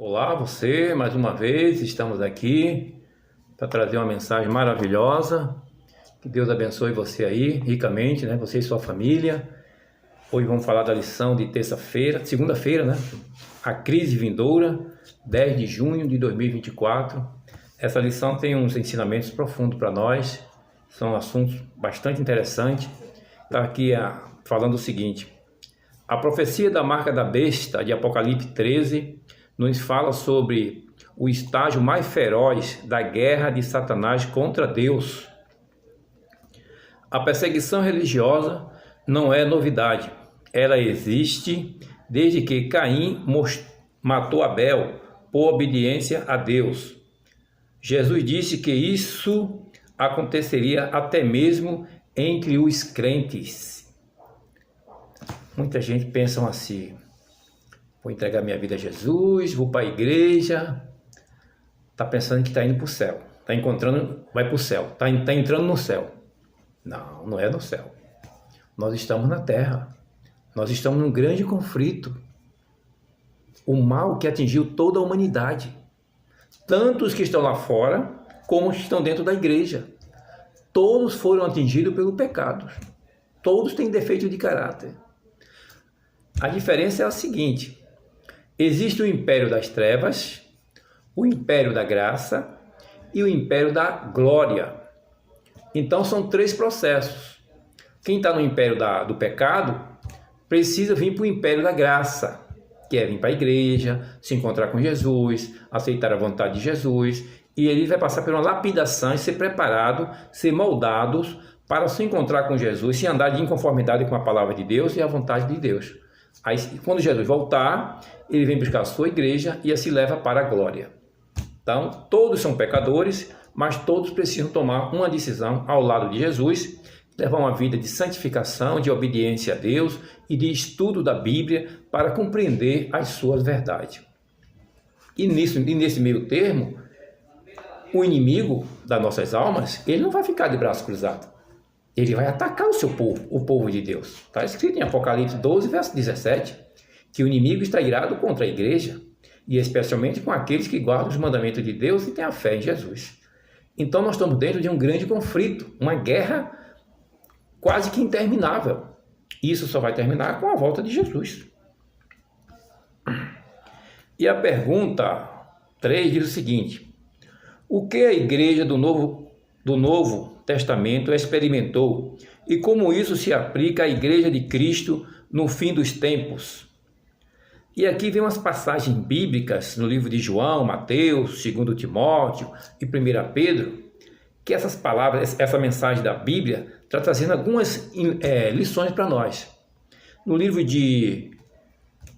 Olá, você, mais uma vez, estamos aqui para trazer uma mensagem maravilhosa. Que Deus abençoe você aí, ricamente, né? Você e sua família. Hoje vamos falar da lição de terça-feira, segunda-feira, né? A crise vindoura, 10 de junho de 2024. Essa lição tem uns ensinamentos profundos para nós, são assuntos bastante interessantes. Está aqui falando o seguinte: a profecia da marca da besta, de Apocalipse 13, nos fala sobre o estágio mais feroz da guerra de Satanás contra Deus. A perseguição religiosa não é novidade. Ela existe desde que Caim matou Abel por obediência a Deus. Jesus disse que isso aconteceria até mesmo entre os crentes. Muita gente pensa assim: vou entregar minha vida a Jesus, vou para a igreja, está pensando que está indo para o céu, está encontrando, vai para o céu, está entrando no céu. Não, não é no céu. Nós estamos na terra, nós estamos num grande conflito. O mal que atingiu toda a humanidade, tanto os que estão lá fora, como os que estão dentro da igreja. Todos foram atingidos pelo pecado, todos têm defeito de caráter. A diferença é a seguinte: existe o império das trevas, o império da graça e o império da glória. Então são três processos. Quem está no império do pecado precisa vir para o império da graça, que é vir para a igreja, se encontrar com Jesus, aceitar a vontade de Jesus, e ele vai passar por uma lapidação e ser preparado, ser moldado para se encontrar com Jesus, se andar de conformidade com a palavra de Deus e a vontade de Deus. Aí, quando Jesus voltar, ele vem buscar a sua igreja e a se leva para a glória. Então, todos são pecadores, mas todos precisam tomar uma decisão ao lado de Jesus, levar uma vida de santificação, de obediência a Deus e de estudo da Bíblia para compreender as suas verdades. E nesse meio termo, o inimigo das nossas almas, ele não vai ficar de braço cruzado. Ele vai atacar o seu povo, o povo de Deus. Está escrito em Apocalipse 12, verso 17, que o inimigo está irado contra a igreja, e especialmente com aqueles que guardam os mandamentos de Deus e têm a fé em Jesus. Então nós estamos dentro de um grande conflito, uma guerra quase que interminável. Isso só vai terminar com a volta de Jesus. E a pergunta 3 diz o seguinte: o que a igreja do Novo Testamento experimentou e como isso se aplica à Igreja de Cristo no fim dos tempos? E aqui vem umas passagens bíblicas no livro de João, Mateus, 2 Timóteo e 1 Pedro, que essas palavras, essa mensagem da Bíblia está trazendo algumas lições para nós. No livro de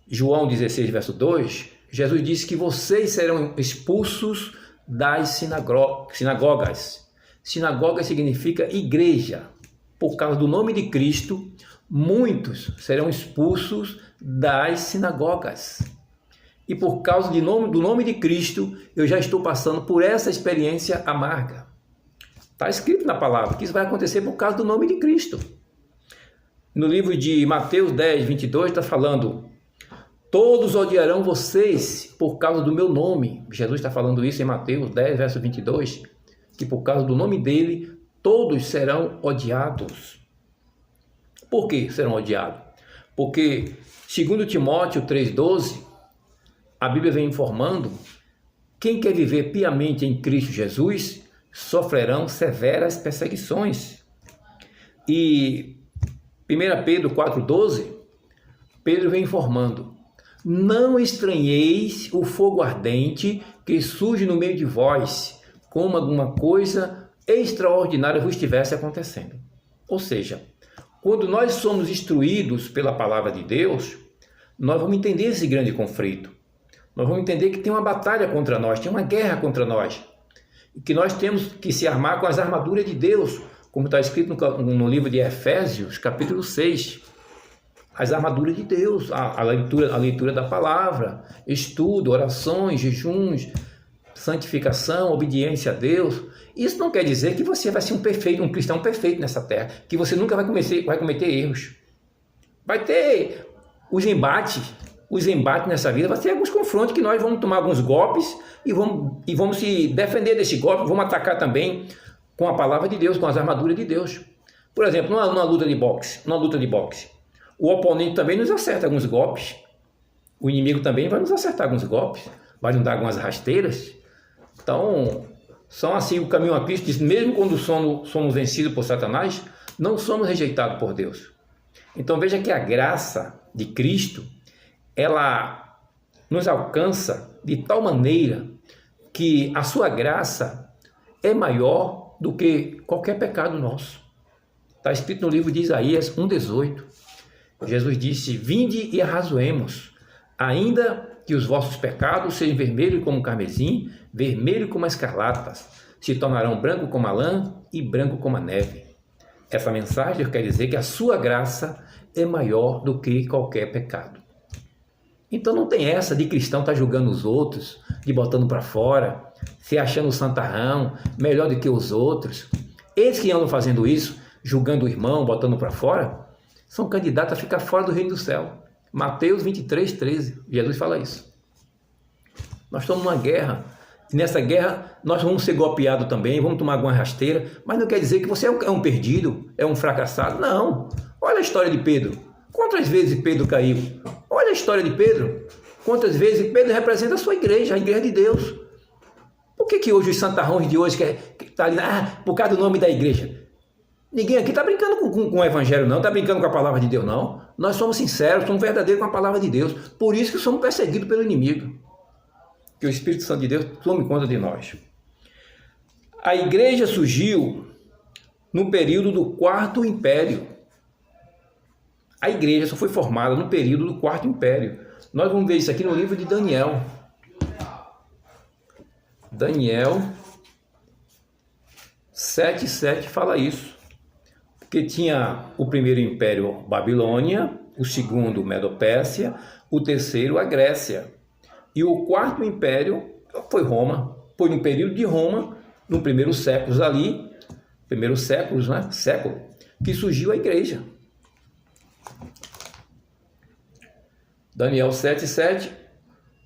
João 16, verso 2, Jesus disse que vocês serão expulsos das sinagogas. Sinagoga significa igreja. Por causa do nome de Cristo, muitos serão expulsos das sinagogas. E por causa do nome de Cristo, eu já estou passando por essa experiência amarga. Está escrito na palavra que isso vai acontecer por causa do nome de Cristo. No livro de Mateus 10, 22, está falando: todos odiarão vocês por causa do meu nome. Jesus está falando isso em Mateus 10, verso 22, que por causa do nome dele, todos serão odiados. Por que serão odiados? Porque, segundo Timóteo 3,12, a Bíblia vem informando: quem quer viver piamente em Cristo Jesus, sofrerão severas perseguições. E 1 Pedro 4,12, Pedro vem informando: não estranheis o fogo ardente que surge no meio de vós, como alguma coisa extraordinária vos estivesse acontecendo. Ou seja, quando nós somos instruídos pela palavra de Deus, nós vamos entender esse grande conflito. Nós vamos entender que tem uma batalha contra nós, tem uma guerra contra nós. E que nós temos que se armar com as armaduras de Deus, como está escrito no livro de Efésios, capítulo 6. As armaduras de Deus, a leitura da palavra, estudo, orações, jejuns, santificação, obediência a Deus. Isso não quer dizer que você vai ser um cristão perfeito nessa terra, que você nunca vai cometer erros. Vai ter os embates, os embates nessa vida, vai ter alguns confrontos que nós vamos tomar alguns golpes e vamos se defender desse golpe, vamos atacar também com a palavra de Deus, com as armaduras de Deus. Por exemplo, numa luta de boxe, o oponente também nos acerta alguns golpes, o inimigo também vai nos acertar alguns golpes, vai nos dar algumas rasteiras. Então, são assim, o caminho a Cristo diz, mesmo quando somos vencidos por Satanás, não somos rejeitados por Deus. Então veja que a graça de Cristo, ela nos alcança de tal maneira que a sua graça é maior do que qualquer pecado nosso. Está escrito no livro de Isaías 1,18. Jesus disse, vinde e arrazoemos, ainda que os vossos pecados sejam vermelhos como carmesim, vermelho como a escarlata, se tornarão branco como a lã e branco como a neve. Essa mensagem quer dizer que a sua graça é maior do que qualquer pecado. Então não tem essa de cristão estar julgando os outros, de botando para fora, se achando santarrão, melhor do que os outros. Eles que andam fazendo isso, julgando o irmão, botando para fora, são candidatos a ficar fora do reino do céu. Mateus 23:13, Jesus fala isso. Nós estamos numa guerra, e nessa guerra nós vamos ser golpeados também, vamos tomar alguma rasteira, mas não quer dizer que você é um perdido, é um fracassado, não. Olha a história de Pedro, quantas vezes Pedro caiu? Olha a história de Pedro, quantas vezes Pedro representa a sua igreja, a igreja de Deus. Por que hoje os santarrões de hoje que tá ali, por causa do nome da igreja? Ninguém aqui está brincando com o evangelho não, está brincando com a palavra de Deus não. Nós somos sinceros, somos verdadeiros com a palavra de Deus. Por isso que somos perseguidos pelo inimigo. Que o Espírito Santo de Deus tome conta de nós. A igreja surgiu no período do Quarto Império. A igreja só foi formada no período do Quarto Império. Nós vamos ver isso aqui no livro de Daniel. Daniel 7:7 fala isso. Porque tinha o primeiro império Babilônia, o segundo Medo-Pérsia, o terceiro a Grécia. E o quarto império foi Roma. Foi no período de Roma, no primeiros séculos ali, século, que surgiu a igreja. Daniel 7:7,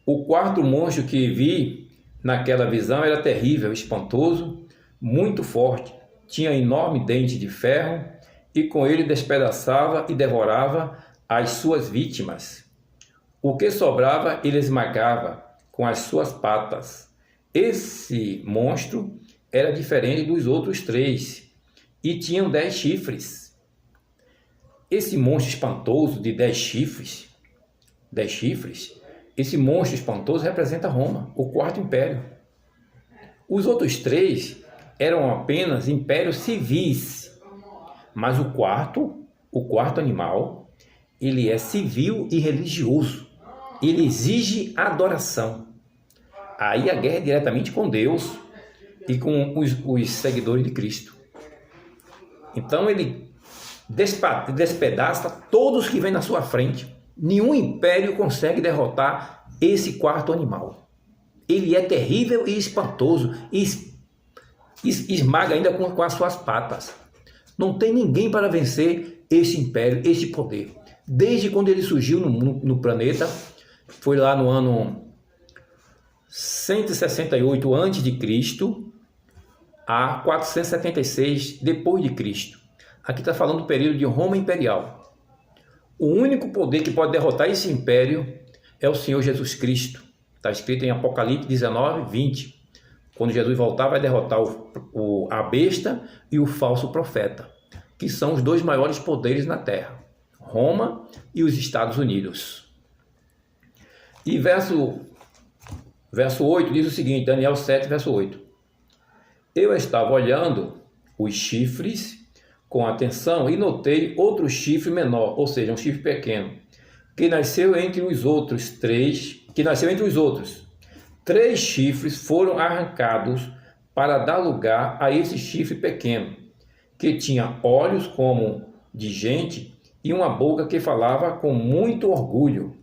o quarto monstro que vi naquela visão era terrível, espantoso, muito forte. Tinha enorme dente de ferro e com ele despedaçava e devorava as suas vítimas. O que sobrava ele esmagava com as suas patas. Esse monstro era diferente dos outros 3 e tinha 10 chifres. Esse monstro espantoso de 10 chifres, esse monstro espantoso representa Roma, o quarto império. Os outros 3 eram apenas impérios civis, mas o quarto animal, ele é civil e religioso, ele exige adoração. Aí a guerra é diretamente com Deus e com os seguidores de Cristo. Então ele despedaça todos que vêm na sua frente. Nenhum império consegue derrotar esse quarto animal. Ele é terrível e espantoso, e esmaga ainda com as suas patas. Não tem ninguém para vencer esse império, esse poder. Desde quando ele surgiu no planeta, foi lá no ano 168 a.C. a 476 depois de Cristo. Aqui está falando do período de Roma Imperial. O único poder que pode derrotar esse império é o Senhor Jesus Cristo. Está escrito em Apocalipse 19:20. Quando Jesus voltar, vai derrotar a besta e o falso profeta, que são os 2 maiores poderes na Terra, Roma e os Estados Unidos. E verso 8 diz o seguinte, Daniel 7, verso 8. Eu estava olhando os chifres com atenção e notei outro chifre menor, ou seja, um chifre pequeno, que nasceu entre os outros. 3 chifres foram arrancados para dar lugar a esse chifre pequeno, que tinha olhos como de gente e uma boca que falava com muito orgulho.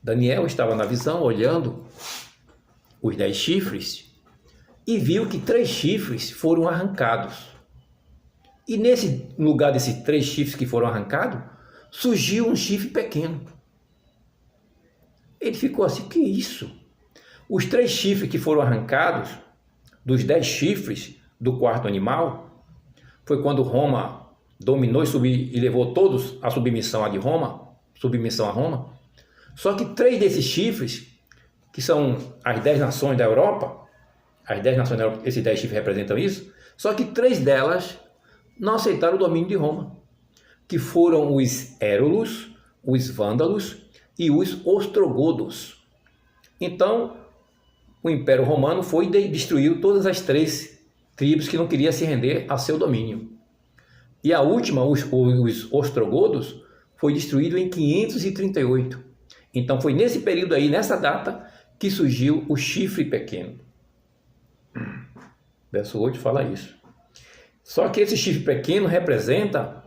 Daniel estava na visão olhando os 10 chifres e viu que 3 chifres foram arrancados. E nesse lugar desses 3 chifres que foram arrancados, surgiu um chifre pequeno. Ele ficou assim, que isso? Os 3 chifres que foram arrancados, dos 10 chifres do quarto animal, foi quando Roma dominou e levou todos à submissão a Roma. Só que 3 desses chifres, que são as 10 nações da Europa, esses 10 chifres representam isso, só que 3 delas não aceitaram o domínio de Roma, que foram os érulos, os vândalos e os ostrogodos. Então, o Império Romano foi e destruiu todas as 3 tribos que não queriam se render a seu domínio. E a última, os ostrogodos, foi destruído em 538. Então foi nesse período aí, nessa data, que surgiu o chifre pequeno. Verso 8 fala isso. Só que esse chifre pequeno representa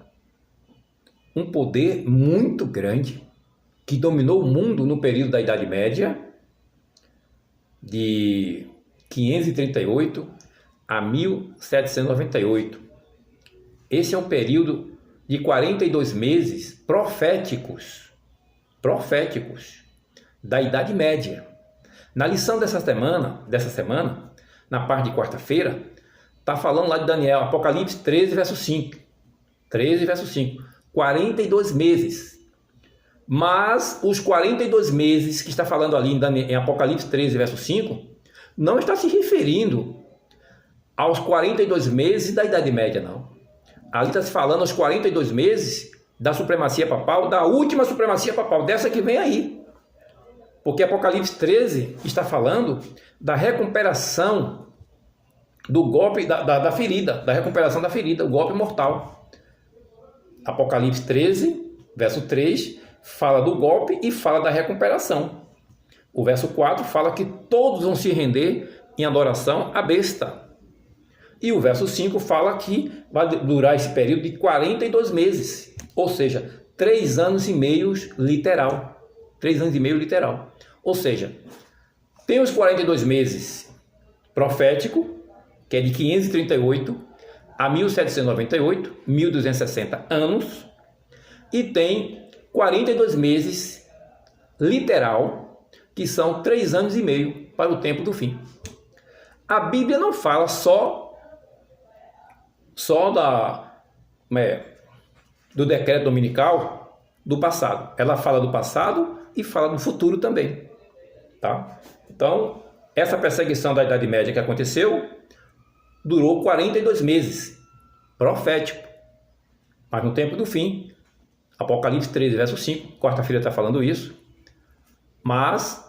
um poder muito grande que dominou o mundo no período da Idade Média, de 538 a 1798. Esse é um período de 42 meses proféticos da Idade Média. Na lição dessa semana, na parte de quarta-feira, está falando lá de Daniel, Apocalipse 13, verso 5. 13, verso 5. 42 meses. Mas os 42 meses que está falando ali em Apocalipse 13, verso 5, não está se referindo aos 42 meses da Idade Média, não. Ali está se falando aos 42 meses da supremacia papal, da última supremacia papal, dessa que vem aí. Porque Apocalipse 13 está falando da recuperação do golpe da ferida, da recuperação da ferida, o golpe mortal. Apocalipse 13, verso 3, fala do golpe e fala da recuperação. O verso 4 fala que todos vão se render em adoração à besta. E o verso 5 fala que vai durar esse período de 42 meses, ou seja, 3 anos e meio literal. 3 anos e meio literal. Ou seja, tem os 42 meses profético, que é de 538 a 1798, 1260 anos, e tem 42 meses literal, que são 3 anos e meio para o tempo do fim. A Bíblia não fala só do decreto dominical do passado. Ela fala do passado e fala do futuro também. Tá? Então, essa perseguição da Idade Média que aconteceu durou 42 meses, profético. Mas no tempo do fim, Apocalipse 13, verso 5, quarta-feira está falando isso, mas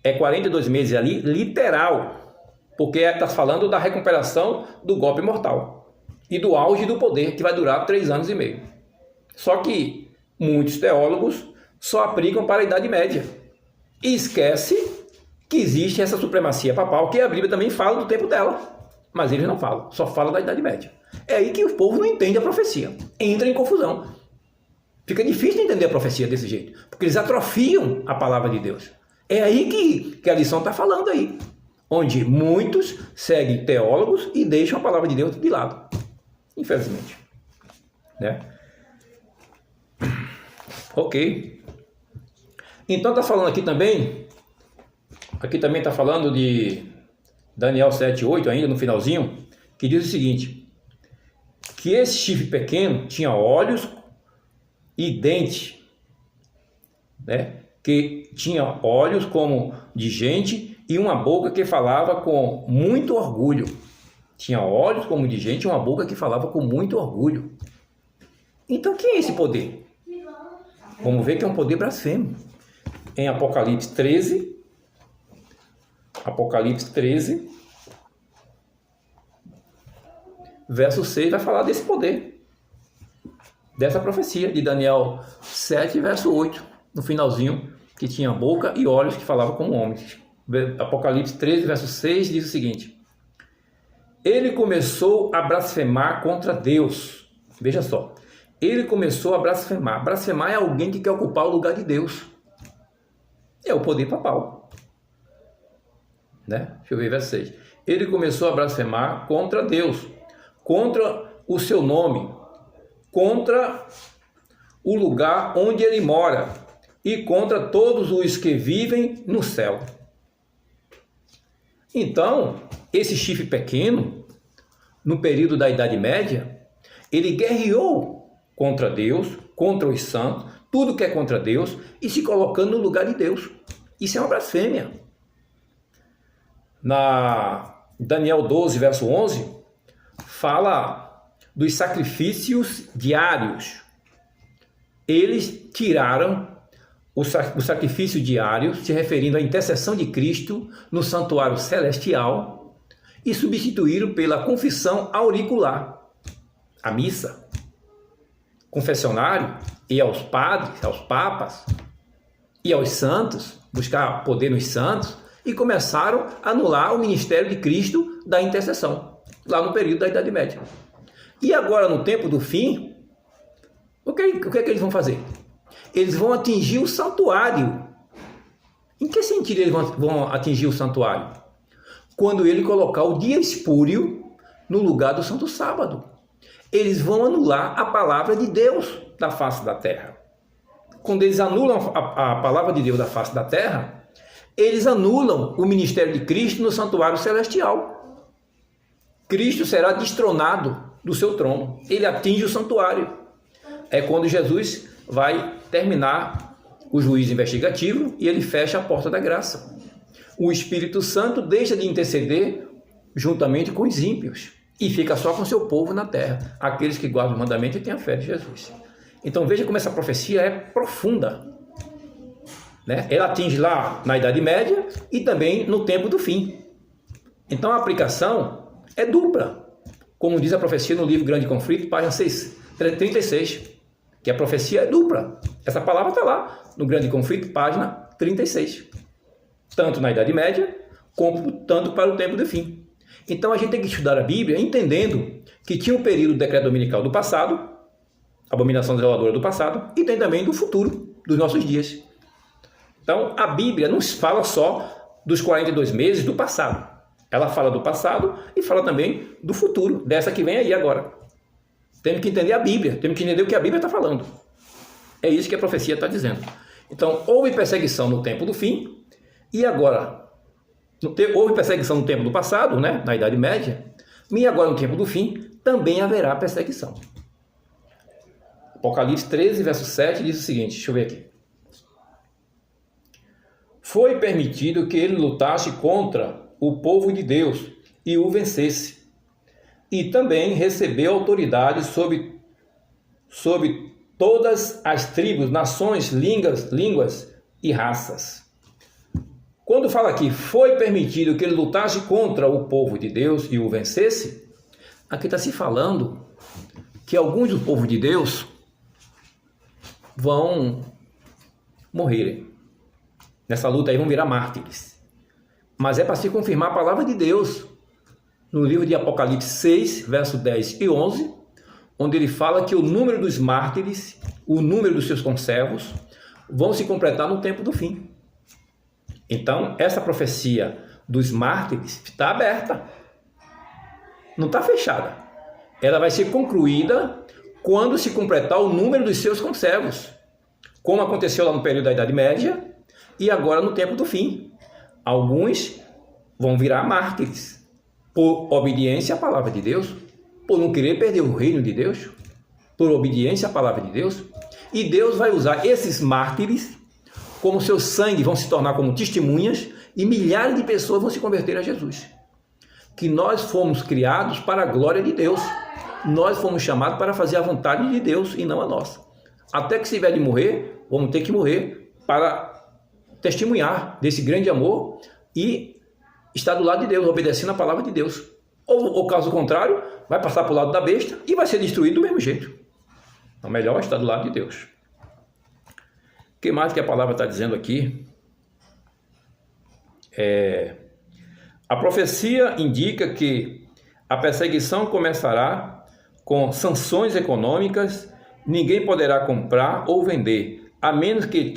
é 42 meses ali, literal, porque está falando da recuperação do golpe mortal e do auge do poder, que vai durar 3 anos e meio. Só que muitos teólogos só aplicam para a Idade Média e esquece que existe essa supremacia papal, que a Bíblia também fala do tempo dela, mas eles não falam, só fala da Idade Média. É aí que o povo não entende a profecia, entra em confusão. Fica difícil entender a profecia desse jeito, porque eles atrofiam a palavra de Deus. É aí que a lição está falando aí, onde muitos seguem teólogos e deixam a palavra de Deus de lado, infelizmente. Né? Ok. Então está falando aqui também está falando de Daniel 7:8, ainda no finalzinho, que diz o seguinte, que esse chifre pequeno tinha olhos e dente, né? Que tinha olhos como de gente e uma boca que falava com muito orgulho. Tinha olhos como de gente e uma boca que falava com muito orgulho. Então, quem é esse poder? Vamos ver que é um poder blasfemo. Em Apocalipse 13, verso 6 vai falar desse poder, dessa profecia de Daniel 7, verso 8, no finalzinho, que tinha boca e olhos que falavam como homens. Apocalipse 13, verso 6 diz o seguinte: ele começou a blasfemar contra Deus. Veja só, ele começou a blasfemar. Blasfemar é alguém que quer ocupar o lugar de Deus. É o poder papal. Né? Deixa eu ver, verso 6. Ele começou a blasfemar contra Deus, contra o seu nome, contra o lugar onde ele mora, e contra todos os que vivem no céu. Então, esse chifre pequeno, no período da Idade Média, ele guerreou contra Deus, contra os santos, tudo que é contra Deus, e se colocando no lugar de Deus. Isso é uma blasfêmia. Na Daniel 12, verso 11, fala dos sacrifícios diários. Eles tiraram o sacrifício diário, se referindo à intercessão de Cristo no santuário celestial, e substituíram pela confissão auricular, a missa. Confessionário, e aos padres, aos papas, e aos santos, buscar poder nos santos, e começaram a anular o ministério de Cristo da intercessão, lá no período da Idade Média. E agora, no tempo do fim, o que é que eles vão fazer? Eles vão atingir o santuário. Em que sentido eles vão atingir o santuário? Quando ele colocar o dia espúrio no lugar do Santo Sábado. Eles vão anular a palavra de Deus da face da terra. Quando eles anulam a palavra de Deus da face da terra, eles anulam o ministério de Cristo no santuário celestial. Cristo será destronado do seu trono. Ele atinge o santuário. É quando Jesus vai terminar o juízo investigativo e ele fecha a porta da graça. O Espírito Santo deixa de interceder juntamente com os ímpios e fica só com seu povo na terra, aqueles que guardam o mandamento e têm a fé de Jesus. Então veja como essa profecia é profunda, né? Ela atinge lá na Idade Média e também no tempo do fim. Então a aplicação é dupla, como diz a profecia no livro Grande Conflito, página 36, que a profecia é dupla. Essa palavra está lá no Grande Conflito, página 36. Tanto na Idade Média, como tanto para o tempo do fim. Então a gente tem que estudar a Bíblia entendendo que tinha um período do decreto dominical do passado, abominação desoladora do passado, e tem também do futuro, dos nossos dias. Então a Bíblia não fala só dos 42 meses do passado. Ela fala do passado e fala também do futuro, dessa que vem aí agora. Temos que entender a Bíblia, temos que entender o que a Bíblia está falando. É isso que a profecia está dizendo. Então, houve perseguição no tempo do fim, e agora, houve perseguição no tempo do passado, né, na Idade Média, e agora no tempo do fim, também haverá perseguição. Apocalipse 13, verso 7, diz o seguinte, deixa eu ver aqui. Foi permitido que ele lutasse contra o povo de Deus e o vencesse. E também recebeu autoridade sobre todas as tribos, nações, línguas e raças. Quando fala aqui, foi permitido que ele lutasse contra o povo de Deus e o vencesse, aqui está se falando que alguns do povo de Deus vão morrerem. Nessa luta aí vão virar mártires. Mas é para se confirmar a palavra de Deus. No livro de Apocalipse 6, verso 10 e 11, onde ele fala que o número dos mártires, o número dos seus conservos, vão se completar no tempo do fim. Então, essa profecia dos mártires está aberta, não está fechada. Ela vai ser concluída quando se completar o número dos seus conservos, como aconteceu lá no período da Idade Média e agora no tempo do fim. Alguns vão virar mártires, por obediência à palavra de Deus, por não querer perder o reino de Deus, por obediência à palavra de Deus, e Deus vai usar esses mártires, como seu sangue vão se tornar como testemunhas, e milhares de pessoas vão se converter a Jesus. Que nós fomos criados para a glória de Deus, nós fomos chamados para fazer a vontade de Deus e não a nossa. Até que se tiver de morrer, vamos ter que morrer para testemunhar desse grande amor e está do lado de Deus, obedecendo a palavra de Deus. Ou caso contrário, vai passar para o lado da besta e vai ser destruído do mesmo jeito. Então, melhor estar do lado de Deus. O que mais que a palavra está dizendo aqui? A profecia indica que a perseguição começará com sanções econômicas, ninguém poderá comprar ou vender, a menos que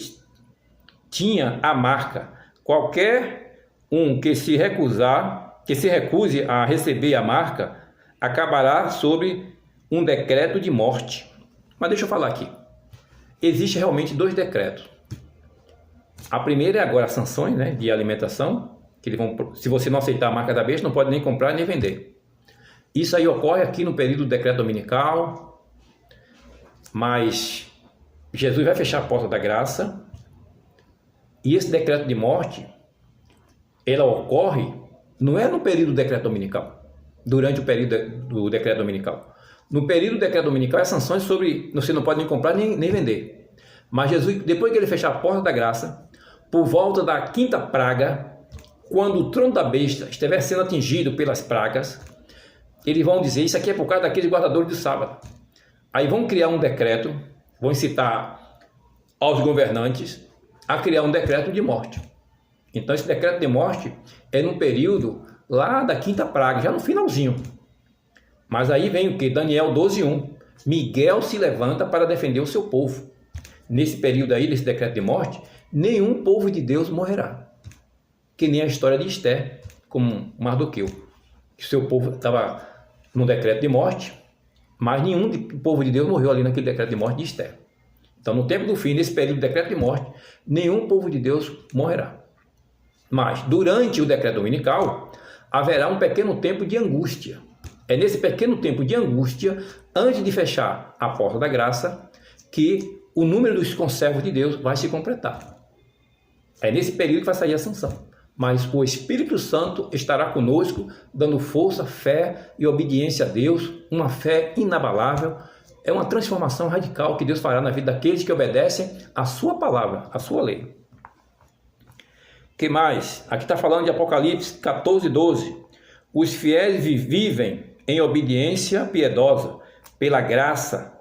tenha a marca. Qualquer um que se recuse a receber a marca, acabará sob um decreto de morte. Mas deixa eu falar aqui. Existem realmente dois decretos. A primeira é agora as sanções, né, de alimentação, que eles vão, se você não aceitar a marca da besta, não pode nem comprar nem vender. Isso aí ocorre aqui no período do decreto dominical, mas Jesus vai fechar a porta da graça, e esse decreto de morte, ela ocorre, não é no período do decreto dominical, durante o período do decreto dominical. No período do decreto dominical, as sanções sobre, você não pode nem comprar nem vender. Mas Jesus, depois que ele fechar a porta da graça, por volta da quinta praga, quando o trono da besta estiver sendo atingido pelas pragas, eles vão dizer, isso aqui é por causa daqueles guardadores do sábado. Aí vão criar um decreto, vão incitar aos governantes a criar um decreto de morte. Então esse decreto de morte é num período lá da quinta praga, já no finalzinho. Mas aí vem o que? Daniel 12:1. Miguel se levanta para defender o seu povo. Nesse período aí, desse decreto de morte, nenhum povo de Deus morrerá. Que nem a história de Esther, como Mardoqueu. Que seu povo estava no decreto de morte, mas nenhum povo de Deus morreu ali naquele decreto de morte de Esther. Então, no tempo do fim, nesse período de decreto de morte, nenhum povo de Deus morrerá. Mas, durante o decreto dominical, haverá um pequeno tempo de angústia. É nesse pequeno tempo de angústia, antes de fechar a porta da graça, que o número dos conservos de Deus vai se completar. É nesse período que vai sair a sanção. Mas o Espírito Santo estará conosco, dando força, fé e obediência a Deus, uma fé inabalável. É uma transformação radical que Deus fará na vida daqueles que obedecem a sua palavra, a sua lei. Que mais? Aqui está falando de Apocalipse 14:12. Os fiéis vivem em obediência piedosa, pela graça,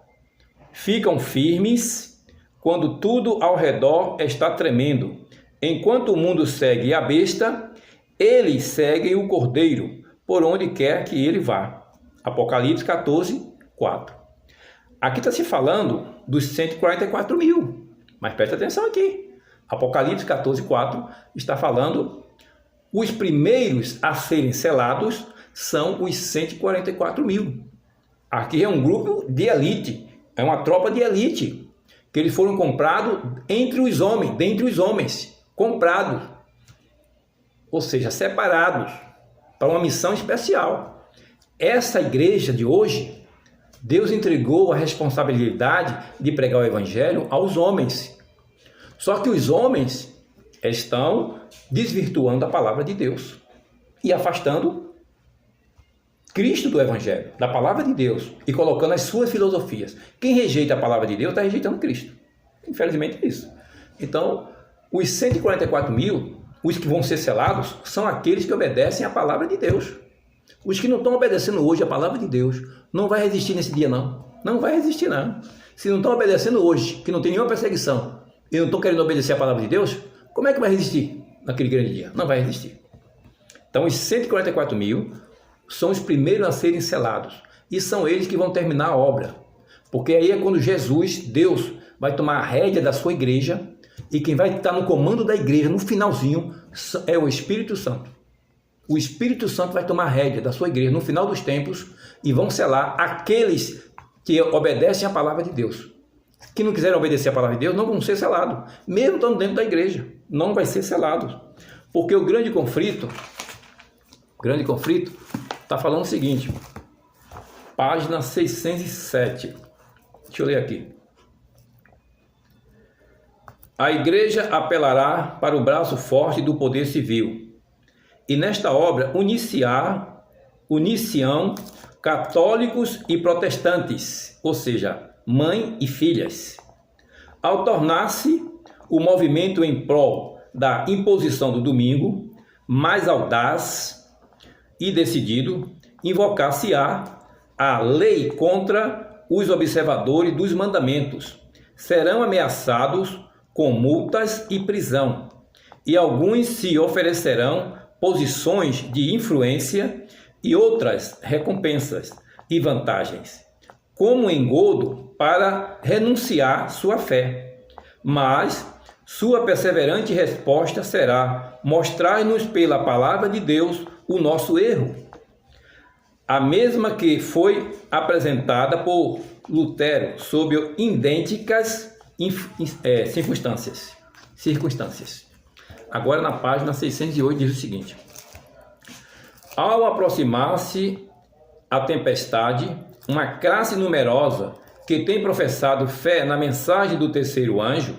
ficam firmes quando tudo ao redor está tremendo. Enquanto o mundo segue a besta, eles seguem o Cordeiro, por onde quer que ele vá. Apocalipse 14:4. Aqui está se falando dos 144 mil, mas presta atenção aqui. Apocalipse 14:4 está falando os primeiros a serem selados são os 144 mil. Aqui é um grupo de elite, é uma tropa de elite, que eles foram comprados entre os homens, dentre os homens, comprados, ou seja, separados para uma missão especial. Essa igreja de hoje, Deus entregou a responsabilidade de pregar o evangelho aos homens. Só que os homens estão desvirtuando a palavra de Deus e afastando Cristo do evangelho, da palavra de Deus, e colocando as suas filosofias. Quem rejeita a palavra de Deus está rejeitando Cristo. Infelizmente é isso. Então, os 144 mil, os que vão ser selados, são aqueles que obedecem a palavra de Deus. Os que não estão obedecendo hoje a palavra de Deus, não vai resistir nesse dia não. Não vai resistir não. Se não estão obedecendo hoje, que não tem nenhuma perseguição, e não estão querendo obedecer a palavra de Deus, como é que vai resistir naquele grande dia? Não vai resistir. Então, os 144 mil são os primeiros a serem selados. E são eles que vão terminar a obra. Porque aí é quando Jesus, Deus, vai tomar a rédea da sua igreja, e quem vai estar no comando da igreja, no finalzinho, é o Espírito Santo. O Espírito Santo vai tomar a rédea da sua igreja no final dos tempos e vão selar aqueles que obedecem a palavra de Deus. Que não quiserem obedecer a palavra de Deus não vão ser selados, mesmo estando dentro da igreja, não vai ser selado. Porque o grande conflito está falando o seguinte, página 607, deixa eu ler aqui. A igreja apelará para o braço forte do poder civil, e nesta obra uniciam católicos e protestantes, ou seja, mãe e filhas. Ao tornar-se o movimento em prol da imposição do domingo mais audaz e decidido, invocar-se-á a lei contra os observadores dos mandamentos. Serão ameaçados com multas e prisão, e alguns se oferecerão posições de influência e outras recompensas e vantagens, como engodo para renunciar sua fé. Mas sua perseverante resposta será mostrar-nos pela palavra de Deus o nosso erro, a mesma que foi apresentada por Lutero sob idênticas circunstâncias. circunstâncias. Agora na página 608 diz o seguinte: ao aproximar-se a tempestade, uma classe numerosa que tem professado fé na mensagem do terceiro anjo,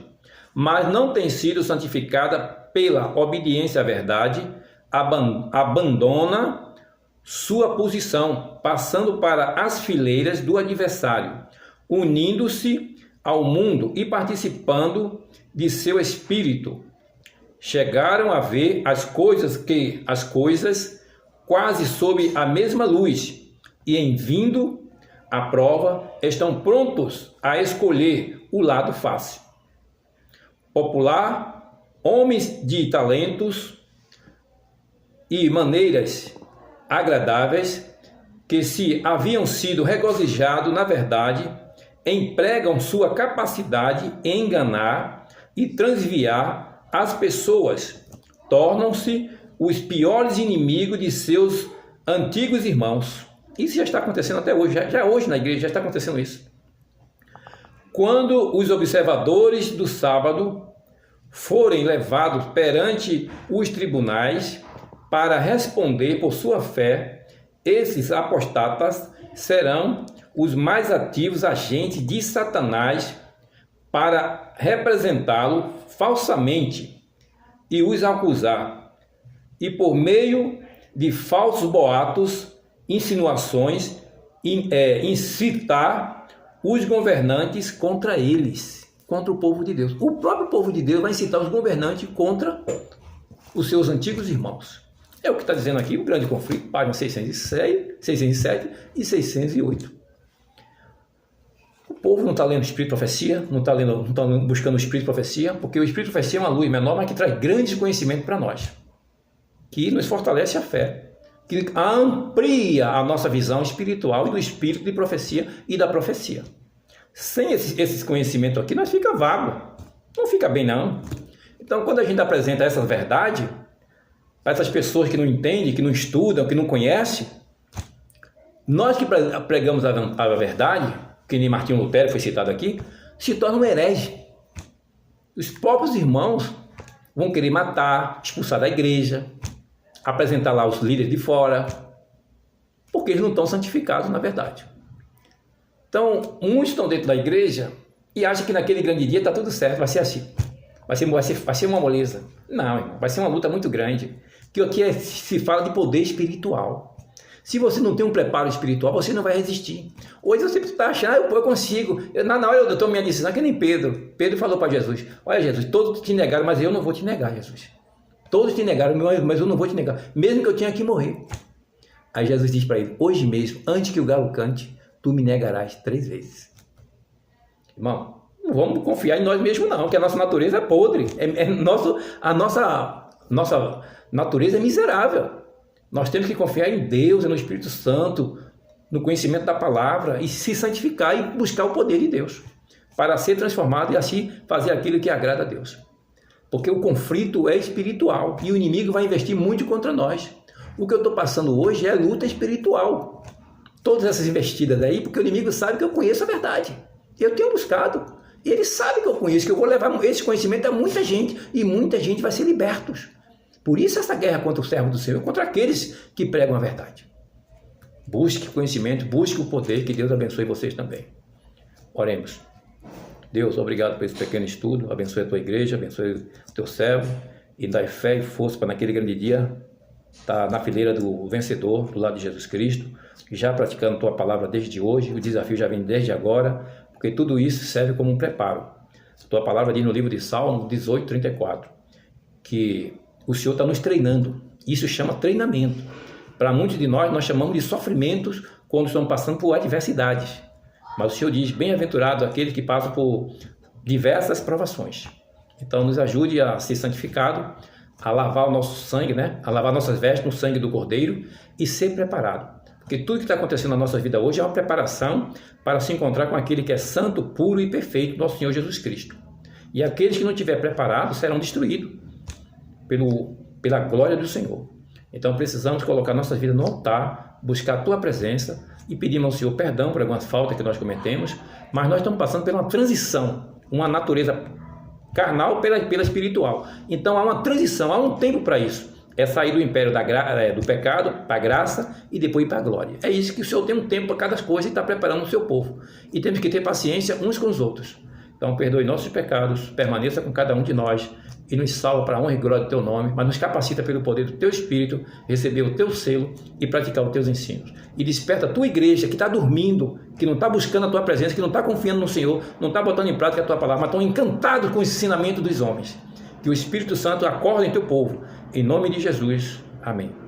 mas não tem sido santificada pela obediência à verdade, abandona sua posição, passando para as fileiras do adversário, unindo-se ao mundo e participando de seu espírito. Chegaram a ver as coisas quase sob a mesma luz, e em vindo a prova estão prontos a escolher o lado fácil. Popular, homens de talentos e maneiras agradáveis, que se haviam sido regozijados na verdade, empregam sua capacidade em enganar e transviar as pessoas, tornam-se os piores inimigos de seus antigos irmãos. Isso já está acontecendo até hoje, já hoje na igreja já está acontecendo isso. Quando os observadores do sábado forem levados perante os tribunais para responder por sua fé, esses apostatas serão os mais ativos agentes de Satanás para representá-lo falsamente e os acusar, e por meio de falsos boatos, insinuações, incitar os governantes contra eles, contra o povo de Deus. O próprio povo de Deus vai incitar os governantes contra os seus antigos irmãos. É o que está dizendo aqui o grande conflito, página 607 e 608. O povo não está lendo o Espírito de Profecia, não está buscando o Espírito de Profecia, porque o Espírito de Profecia é uma luz menor, mas que traz grande conhecimento para nós, que nos fortalece a fé, que amplia a nossa visão espiritual e do Espírito de Profecia e da profecia. Sem esse conhecimento aqui, nós fica vago, não fica bem não. Então, quando a gente apresenta essa verdade para essas pessoas que não entendem, que não estudam, que não conhecem, nós que pregamos a verdade, que nem Martinho Lutero foi citado aqui, se torna um herege. Os próprios irmãos vão querer matar, expulsar da igreja, apresentar lá os líderes de fora, porque eles não estão santificados na verdade. Então, muitos estão dentro da igreja e acham que naquele grande dia está tudo certo, vai ser assim. Vai ser uma moleza. Não, irmão, vai ser uma luta muito grande. Que aqui se fala de poder espiritual. Se você não tem um preparo espiritual, você não vai resistir. Hoje você está achando, eu consigo. Na hora eu tomo minha decisão, que nem Pedro. Pedro falou para Jesus: olha, Jesus, todos te negaram, mas eu não vou te negar, Jesus. Todos te negaram, mas eu não vou te negar, mesmo que eu tenha que morrer. Aí Jesus diz para ele: hoje mesmo, antes que o galo cante, tu me negarás 3 vezes. Irmão, não vamos confiar em nós mesmos não, que a nossa natureza é podre. A nossa natureza é miserável. Nós temos que confiar em Deus, no Espírito Santo, no conhecimento da palavra e se santificar e buscar o poder de Deus para ser transformado e assim fazer aquilo que agrada a Deus. Porque o conflito é espiritual e o inimigo vai investir muito contra nós. O que eu estou passando hoje é luta espiritual. Todas essas investidas aí, porque o inimigo sabe que eu conheço a verdade. Eu tenho buscado. E ele sabe que eu conheço, que eu vou levar esse conhecimento a muita gente. E muita gente vai ser libertos. Por isso essa guerra contra o servo do Senhor, contra aqueles que pregam a verdade. Busque conhecimento, busque o poder, que Deus abençoe vocês também. Oremos. Deus, obrigado por esse pequeno estudo, abençoe a tua igreja, abençoe o teu servo e dai fé e força para naquele grande dia estar na fileira do vencedor, do lado de Jesus Cristo, já praticando tua palavra desde hoje, o desafio já vem desde agora, porque tudo isso serve como um preparo. Tua palavra diz no livro de Salmo 18:34, que o Senhor está nos treinando. Isso chama treinamento. Para muitos de nós chamamos de sofrimentos quando estamos passando por adversidades. Mas o Senhor diz: bem-aventurado aquele que passa por diversas provações. Então nos ajude a ser santificado, a lavar o nosso sangue, a lavar nossas vestes no sangue do Cordeiro e ser preparado. Porque tudo que está acontecendo na nossa vida hoje é uma preparação para se encontrar com aquele que é santo, puro e perfeito, nosso Senhor Jesus Cristo. E aqueles que não estiverem preparados serão destruídos pela glória do Senhor. Então precisamos colocar nossa vida no altar, buscar a tua presença e pedimos ao Senhor perdão por algumas faltas que nós cometemos, mas nós estamos passando por uma transição, uma natureza carnal pela espiritual. Então há uma transição, há um tempo para isso. É sair do império do pecado para a graça e depois ir para a glória. É isso que o Senhor tem um tempo para cada coisa e está preparando o seu povo. E temos que ter paciência uns com os outros. Então perdoe nossos pecados, permaneça com cada um de nós e nos salva para a honra e glória do Teu nome, mas nos capacita pelo poder do Teu Espírito, receber o Teu selo e praticar os Teus ensinos. E desperta a Tua igreja que está dormindo, que não está buscando a Tua presença, que não está confiando no Senhor, não está botando em prática a Tua palavra, mas estão encantados com o ensinamento dos homens. Que o Espírito Santo acorde em Teu povo. Em nome de Jesus. Amém.